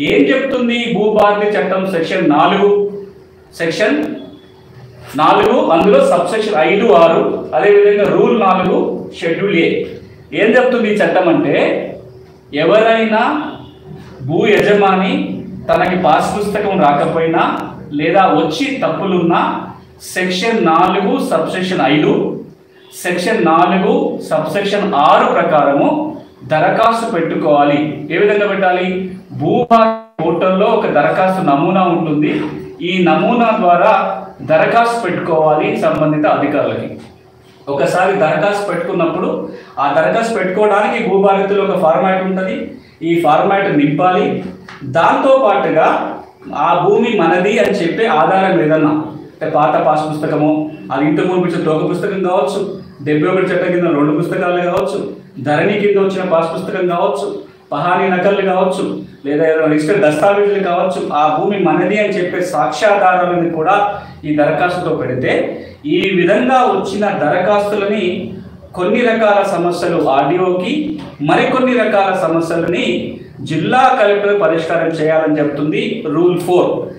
ఏం చెప్తుంది భూభారతి చట్టం సెక్షన్ 4 అందులో సబ్సెక్షన్ 5, 6 అదేవిధంగా రూల్ 4 షెడ్యూల్ ఏ ఏం చెప్తుంది ఈ చట్టం అంటే ఎవరైనా భూ యజమాని తనకి పాస్ పుస్తకం రాకపోయినా లేదా వచ్చి తప్పులున్నా సెక్షన్ 4 సబ్సెక్షన్ 5 సెక్షన్ 4 సబ్సెక్షన్ 6 ప్రకారము దరఖాస్తు పెట్టుకోవాలి. ఏ విధంగా పెట్టాలి? భూభారతి పోర్టల్లో ఒక దరఖాస్తు నమూనా ఉంటుంది. ఈ నమూనా ద్వారా దరఖాస్తు పెట్టుకోవాలి సంబంధిత అధికారులకి. ఒకసారి దరఖాస్తు పెట్టుకున్నప్పుడు ఆ దరఖాస్తు పెట్టుకోవడానికి భూభారతిలో ఒక ఫార్మాట్ ఉంటుంది. ఈ ఫార్మాట్ నింపాలి. దాంతో పాటుగా ఆ భూమి మనది అని చెప్పే ఆధారం ఏదన్నా అంటే పాత పాస్ పుస్తకము, అది ఇంటి పంపించిన తోక పుస్తకం కావచ్చు, 71 చట్టం కింద 2 పుస్తకాలు కావచ్చు, ధరణి కింద వచ్చిన పాస్ పుస్తకం కావచ్చు, పహానీ నకళ్ళు కావచ్చు, లేదా ఏదైనా రిజిస్టర్ దస్తావేజులు కావచ్చు, ఆ భూమి మనది అని చెప్పే సాక్ష్యాధారాలను కూడా ఈ దరఖాస్తుతో పెడితే ఈ విధంగా వచ్చిన దరఖాస్తులని కొన్ని రకాల సమస్యలు ఆర్డీఓకి, మరికొన్ని రకాల సమస్యలని జిల్లా కలెక్టర్ పరిష్కారం చేయాలని చెప్తుంది రూల్ 4.